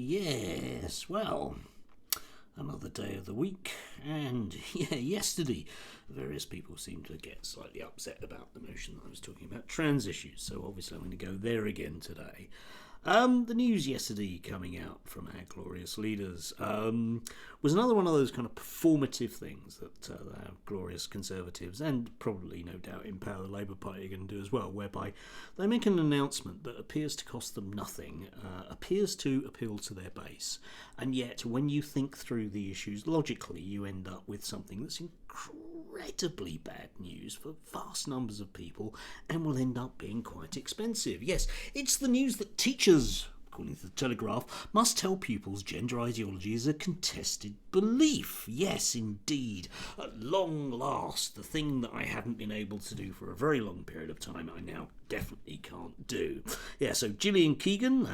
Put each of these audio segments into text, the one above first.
Yes, well, another day of the week, and yesterday various people seemed to get slightly upset about the notion that I was talking about trans issues, so obviously I'm going to go there again today. The news yesterday coming out from our glorious leaders was another one of those kind of performative things that our glorious Conservatives and probably no doubt in power the Labour Party are going to do as well, whereby they make an announcement that appears to cost them nothing, appears to appeal to their base, and yet when you think through the issues logically you end up with something that's incredibly bad news for vast numbers of people and will end up being quite expensive. Yes, it's the news that teachers, according to the Telegraph, must tell pupils gender ideology is a contested belief. Yes, indeed. At long last, the thing that I haven't been able to do for a very long period of time, I now definitely can't do. Yeah, so Gillian Keegan,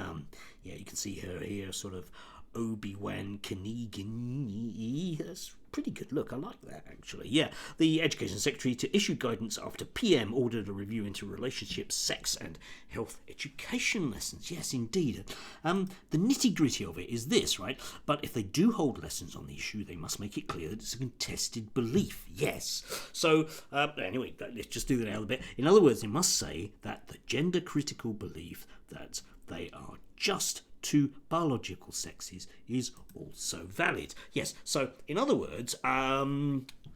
you can see her here, sort of Obi-Wan Kenobi. That's pretty good look. I like that, actually. Yeah, the Education Secretary to issue guidance after PM ordered a review into relationships, sex and health education lessons. Yes, indeed. The nitty-gritty of it is this, right? But if they do hold lessons on the issue, they must make it clear that it's a contested belief. Yes. So, anyway, let's just do that out a bit. In other words, they must say that the gender-critical belief that they are just two biological sexes is also valid. Yes, so in other words,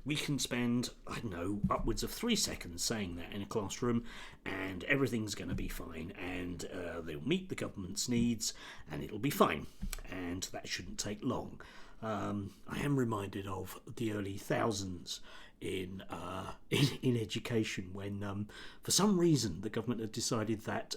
we can spend, I don't know, upwards of 3 seconds saying that in a classroom and everything's going to be fine and they'll meet the government's needs and it'll be fine, and that shouldn't take long. I am reminded of the early thousands in education when for some reason the government had decided that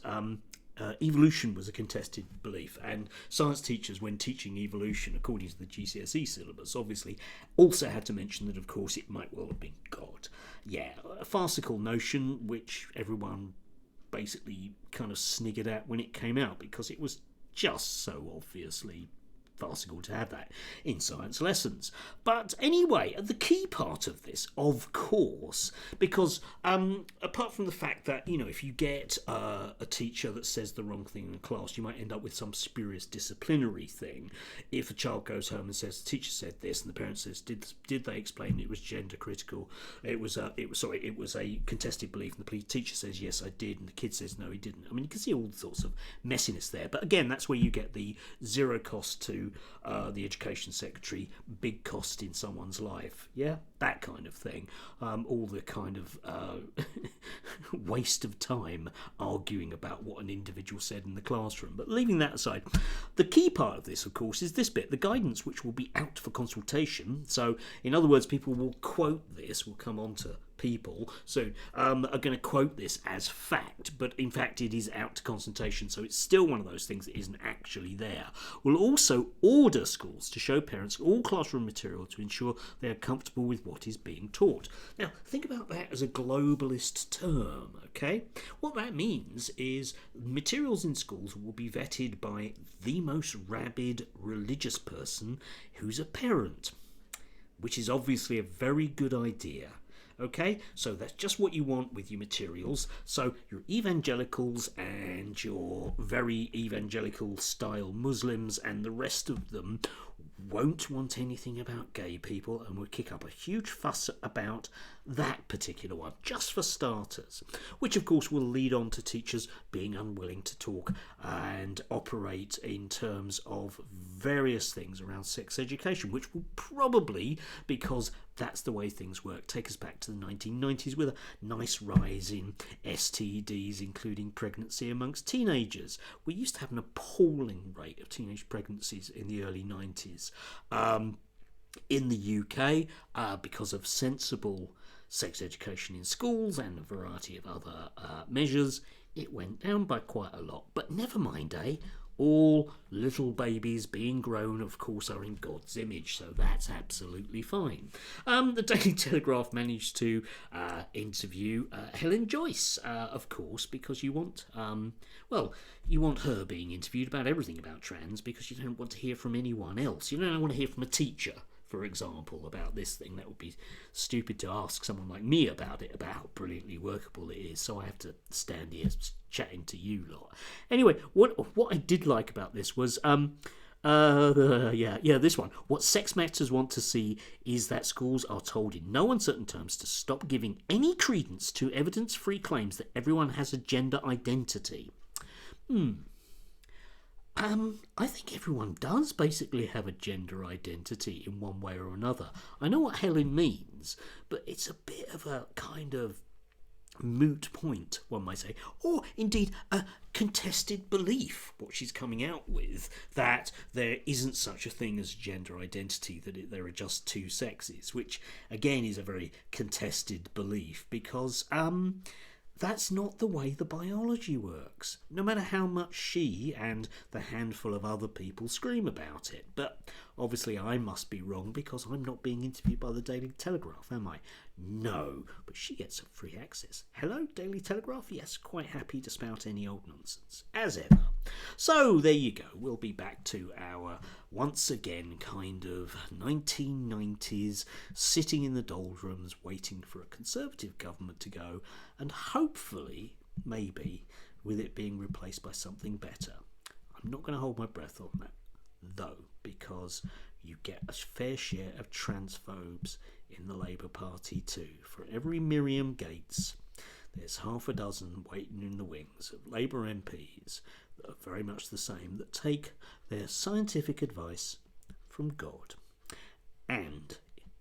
evolution was a contested belief, and science teachers, when teaching evolution according to the GCSE syllabus, obviously also had to mention that of course it might well have been God. Yeah, a farcical notion which everyone basically kind of sniggered at when it came out because it was just so obviously farcical to have that in science lessons. But anyway, the key part of this, of course, because apart from the fact that, you know, if you get a teacher that says the wrong thing in a class, you might end up with some spurious disciplinary thing. If a child goes home and says the teacher said this and the parent says did they explain it was gender critical, it was a contested belief, and the teacher says yes I did and the kid says no he didn't. I mean, you can see all sorts of messiness there, but again that's where you get the zero cost to the Education Secretary, big cost in someone's life, yeah, that kind of thing. All the kind of waste of time arguing about what an individual said in the classroom. But leaving that aside, the key part of this, of course, is this bit, the guidance, which will be out for consultation. So, in other words, people will quote this, will come on to people, so are going to quote this as fact, but in fact it is out to consultation, so it's still one of those things that isn't actually there. We'll also order schools to show parents all classroom material to ensure they are comfortable with what is being taught. Now, think about that as a globalist term, okay? What that means is materials in schools will be vetted by the most rabid religious person who's a parent, which is obviously a very good idea. Okay, so that's just what you want with your materials. So your evangelicals and your very evangelical style Muslims and the rest of them won't want anything about gay people and will kick up a huge fuss about that particular one, just for starters, which of course will lead on to teachers being unwilling to talk and operate in terms of various things around sex education, which will probably, because that's the way things work, take us back to the 1990s with a nice rise in STDs, including pregnancy amongst teenagers. We used to have an appalling rate of teenage pregnancies in the early 90s. In the UK, because of sensible sex education in schools and a variety of other measures, it went down by quite a lot. But never mind, all little babies being grown, of course, are in God's image, so that's absolutely fine. The Daily Telegraph managed to interview Helen Joyce, of course, because you want, you want her being interviewed about everything about trans, because you don't want to hear from anyone else. You don't want to hear from a teacher, for example, about this thing. That would be stupid to ask someone like me about it, about how brilliantly workable it is, so I have to stand here chatting to you lot. Anyway, what I did like about this was Yeah, this one. What sex matters want to see is that schools are told in no uncertain terms to stop giving any credence to evidence-free claims that everyone has a gender identity. I think everyone does basically have a gender identity in one way or another. I know what Helen means, but it's a bit of a kind of moot point, one might say, or indeed a contested belief, what she's coming out with, that there isn't such a thing as gender identity, that there are just two sexes, which again is a very contested belief because that's not the way the biology works, no matter how much she and the handful of other people scream about it. But obviously I must be wrong because I'm not being interviewed by the Daily Telegraph, am I? No, but she gets some free access. Hello, Daily Telegraph? Yes, quite happy to spout any old nonsense, as ever. So there you go, we'll be back to our, once again, kind of 1990s, sitting in the doldrums, waiting for a Conservative government to go, and hopefully, maybe, with it being replaced by something better. I'm not going to hold my breath on that, though, because you get a fair share of transphobes in the Labour Party too. For every Miriam Gates, there's half a dozen waiting in the wings of Labour MPs that are very much the same, that take their scientific advice from God. And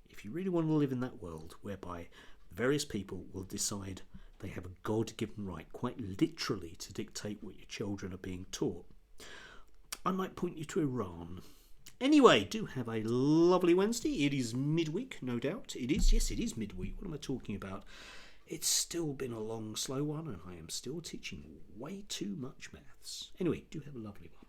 if you really want to live in that world whereby various people will decide they have a God-given right, quite literally, to dictate what your children are being taught, I might point you to Iran. Anyway, do have a lovely Wednesday. It is midweek, no doubt. It is, yes, it is midweek. What am I talking about? It's still been a long, slow one, and I am still teaching way too much maths. Anyway, do have a lovely one.